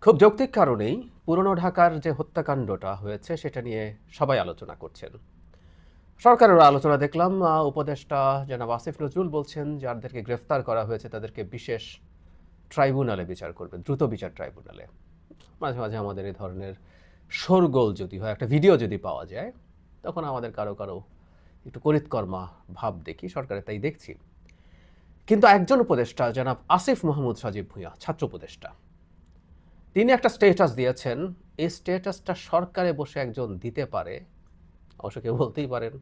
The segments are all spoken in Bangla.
খুব যৌক্তিক কারণেই পুরনো ঢাকার যে হত্যাকাণ্ডটা হয়েছে সেটা নিয়ে সবাই আলোচনা করছেন। সরকারেরও আলোচনা দেখলাম। উপদেষ্টা জনাব আসিফ নজরুল বলছেন যাদেরকে গ্রেফতার করা হয়েছে তাদেরকে বিশেষ ট্রাইব্যুনালে বিচার করবে, দ্রুত বিচার ট্রাইব্যুনালে। মাঝে মাঝে আমাদের এই ধরনের শোরগোল যদি হয়, একটা ভিডিও যদি পাওয়া যায়, তখন আমাদের কারো কারো একটু করিতকর্মা ভাব দেখি, সরকারে তাই দেখছি। কিন্তু একজন উপদেষ্টা জনাব আসিফ মাহমুদ সজীব ভূঁইয়া, ছাত্র উপদেষ্টা, তিনি একটা স্ট্যাটাস দিয়েছেন। এই স্ট্যাটাসটা সরকারে বসে একজন দিতে পারে, অবশ্য কেউ বলতেই পারেন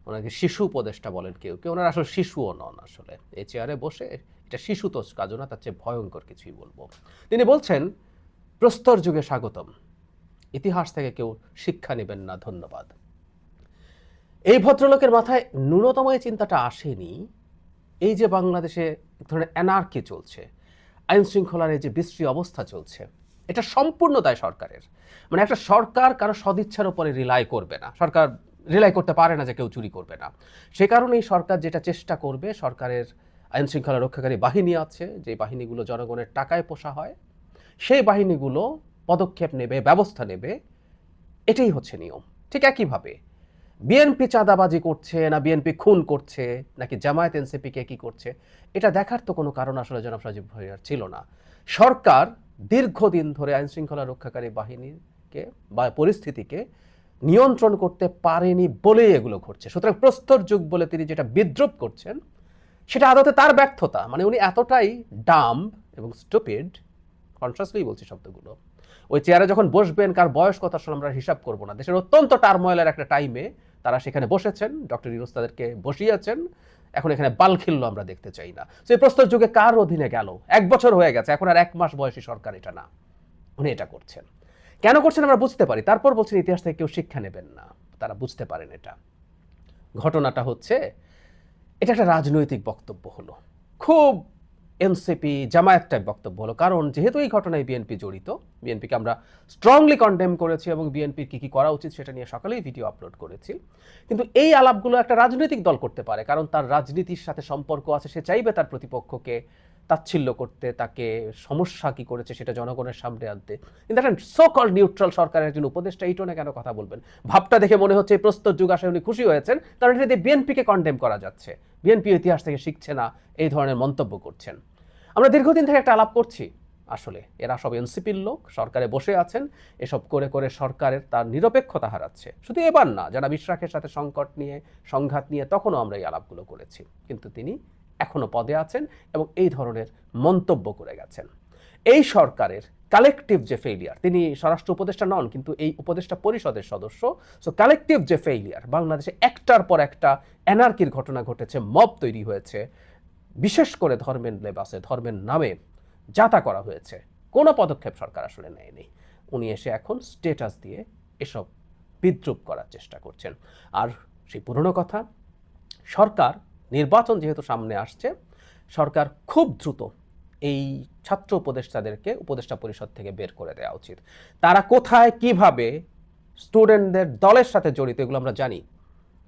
ওনাকে শিশু উপদেষ্টা বলেন, কেউ কেউ ওনার আসলে শিশুও নন। আসলে এই চেয়ারে বসে এটা শিশু তো কাজও না, তার চেয়ে ভয়ঙ্কর কিছুই বলবো। তিনি বলছেন, প্রস্তর যুগে স্বাগতম, ইতিহাস থেকে কেউ শিক্ষা নেবেন না, ধন্যবাদ। এই ভদ্রলোকের মাথায় ন্যূনতম এই চিন্তাটা আসেনি, এই যে বাংলাদেশে এক ধরনের অ্যানার্কি চলছে, আইন শৃঙ্খলার এই যে বিশ্রী অবস্থা চলছে, এটা সম্পূর্ণ দায় সরকারের। মানে একটা সরকার কারো সদিচ্ছার উপরে রিলাই করবে না, সরকার রিলাই করতে পারে না যে কেউ চুরি করবে না। সে কারণেই সরকার যেটা চেষ্টা করবে, সরকারের আইন শৃঙ্খলা রক্ষাকারী বাহিনী আছে, যে বাহিনীগুলো জনগণের টাকায় পোষা হয়, সেই বাহিনীগুলো পদক্ষেপ নেবে, ব্যবস্থা নেবে, এটাই হচ্ছে নিয়ম। ঠিক একইভাবে বিএনপি চাঁদাবাজি করছে না বিএনপি খুন করছে নাকি জামায়াত এনসিপিকে কি করছে, এটা দেখার তো কোনো কারণ আসলে জনাব সজীব ভূঁইয়ার ছিল না। সরকার দীর্ঘদিন ধরে আইন শৃঙ্খলা রক্ষাকারী বাহিনীকে বা পরিস্থিতিকে নিয়ন্ত্রণ করতে পারেনি বলেই এগুলো ঘটছে। সুতরাং প্রস্তর যুগ বলে তিনি যেটা বিদ্রুপ করছেন, সেটা আদতে তার ব্যর্থতা। মানে উনি এতটাই ডাম্ব এবং স্টুপিড, কনসাসলি বলছি শব্দগুলো। ওই চেয়ারে যখন বসবেন, কার বয়স কত আসলে আমরা হিসাব করবো না, দেশের অত্যন্ত টার্ময়েলের একটা টাইমে তারা সেখানে বসেছেন, ডক্টর ইউনূস তাদেরকে বসিয়েছেন। এখন এখানে বাল খিল্ল আমরা দেখতে চাই না। সেই প্রস্তর যুগে কার অধীনে গেল? 1 বছর হয়ে গেছে, এখন আর 1 মাস বয়সী সরকার এটা না। উনি এটা করছেন কেন করছেন আমরা বুঝতে পারি। তারপর বলছেন ইতিহাস থেকে কেউ শিক্ষা নেবেন না, তারা বুঝতে পারেন এটা। ঘটনাটা হচ্ছে, এটা একটা রাজনৈতিক বক্তব্য হলো, খুব এনসিপি জামায়াত টাইপ বক্তব্য হলো। কারণ যেহেতু এই ঘটনায় বিএনপি জড়িত, বিএনপিকে আমরা স্ট্রংলি কন্ডেম করেছি এবং বিএনপির কী কী করা উচিত সেটা নিয়ে সকালেই ভিডিও আপলোড করেছি। কিন্তু এই আলাপগুলো একটা রাজনৈতিক দল করতে পারে, কারণ তার রাজনীতির সাথে সম্পর্ক আছে, সে চাইবে তার প্রতিপক্ষকে তাচ্ছিল্য করতে, তাকে সমস্যা কী করেছে সেটা জনগণের সামনে আনতে। কিন্তু একটা সো কল নিউট্রাল সরকারের একজন উপদেষ্টা এই টোনে কেন কথা বলবেন? ভাবটা দেখে মনে হচ্ছে এই প্রস্তর যুগ আসে উনি খুশি হয়েছেন, কারণ এটা দিয়ে বিএনপিকে কন্ডেম করা যাচ্ছে, বিএনপি ইতিহাস থেকে শিখছে না, এই ধরনের মন্তব্য করছেন। আমরা দীর্ঘদিন থেকে একটা আলাপ করছি, আসলে এরা সব এনসিপির লোক, সরকারে বসে আছেন, এসব করে করে সরকারের তার নিরপেক্ষতা হারাচ্ছে। শুধু এবার না, যারা ইশরাকের সাথে সংকট নিয়ে, সংঘাত নিয়ে, তখনও আমরা এই আলাপগুলো করেছি। কিন্তু তিনি এখনো পদে আছেন এবং এই ধরনের মন্তব্য করে গেছেন। এই সরকারের কালেকটিভ যে ফেইলিয়ার, তিনি স্বরাষ্ট্র উপদেষ্টা নন কিন্তু এই উপদেষ্টা পরিষদের সদস্য। সো কালেকটিভ যে ফেইলিয়ার, বাংলাদেশে একটার পর একটা অ্যানার্কির ঘটনা ঘটেছে, মব তৈরি হয়েছে, বিশেষ করে ধর্মের লেবাসে, ধর্মের নামে যাতা করা হয়েছে, কোনো পদক্ষেপ সরকার আসলে নেয়নি। উনি এসে এখন স্ট্যাটাস দিয়ে এসব বিদ্রুপ করার চেষ্টা করছেন। আর সেই পুরনো কথা, সরকার নির্বাচন যেহেতু সামনে আসছে, সরকার খুব দ্রুত এই ছাত্র উপদেষ্টাদেরকে উপদেষ্টা পরিষদ থেকে বের করে দেওয়া উচিত। তারা কোথায় কিভাবে স্টুডেন্টদের দলের সাথে জড়িত এগুলো আমরা জানি।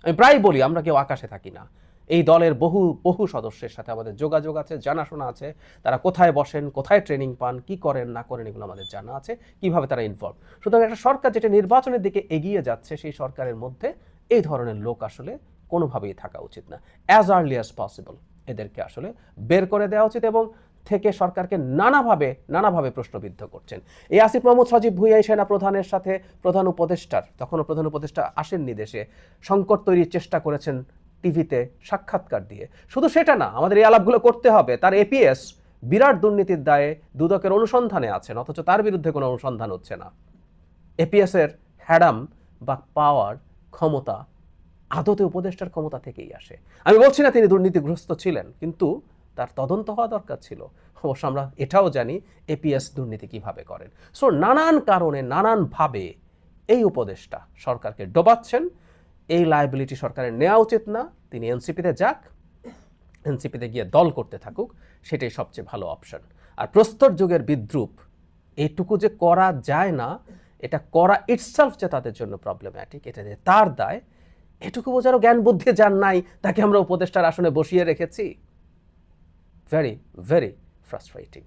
আমি প্রায় বলি, আমরা কেউ আকাশে থাকি না। এই দলের বহু বহু সদস্যের সাথে আমাদের যোগাযোগ আছে, জানাশোনা আছে, তারা কোথায় বসেন, কোথায় ট্রেনিং পান, কি করেন না করেন, এগুলো আমাদের জানা আছে, কিভাবে তারা ইনভলভ। সুতরাং একটা সরকার যেটা নির্বাচনের দিকে এগিয়ে যাচ্ছে, সেই সরকারের মধ্যে এই ধরনের লোক আসলে কোনোভাবেই থাকা উচিত না। অ্যাজ আর্লি অ্যাজ পসিবল এদেরকে আসলে বের করে দেওয়া উচিত এবং থেকে সরকারকে নানাভাবে প্রশ্নবিদ্ধ করছেন। এই আসিফ মাহমুদ সজীব ভূঁইয়া সেনা প্রধানের সাথে প্রধান উপদেষ্টার, তখনও প্রধান উপদেষ্টা আসেননি দেশে, সংকট তৈরির চেষ্টা করেছেন টিভিতে সাক্ষাৎকার দিয়ে। শুধু সেটা না, আমাদের এই আলাপগুলো করতে হবে। তার এপিএস বিরাট দুর্নীতির দায়ে দুদকের অনুসন্ধানে আছেন, অথচ তার বিরুদ্ধে কোনো অনুসন্ধান হচ্ছে না। এপিএসের হ্যাডাম বা পাওয়ার, ক্ষমতা আদতে উপদেষ্টার ক্ষমতা থেকেই আসে। আমি বলছি না তিনি দুর্নীতিগ্রস্ত ছিলেন, কিন্তু তার তদন্ত হওয়া দরকার ছিল। অবশ্য আমরা এটাও জানি এপিএস দুর্নীতি কিভাবে করেন। সো নানান কারণে, নানানভাবে এই উপদেষ্টা সরকারকে ডোবাচ্ছেন। এই লায়াবিলিটি সরকারের নেওয়া উচিত না। তিনি এনসিপিতে যাক, এনসিপিতে গিয়ে দল করতে থাকুক, সেটাই সবচেয়ে ভালো অপশন। আর প্রস্তর যুগের বিদ্রুপ এইটুকু যে করা যায় না, এটা করা ইটসেলফ যে তাদের জন্য প্রবলেম্যাটিক, এটা যে তার দায়, এটুকু বোঝারও জ্ঞান বুদ্ধি যার নাই, তাকে আমরা উপদেষ্টার আসনে বসিয়ে রেখেছি। Very very frustrating.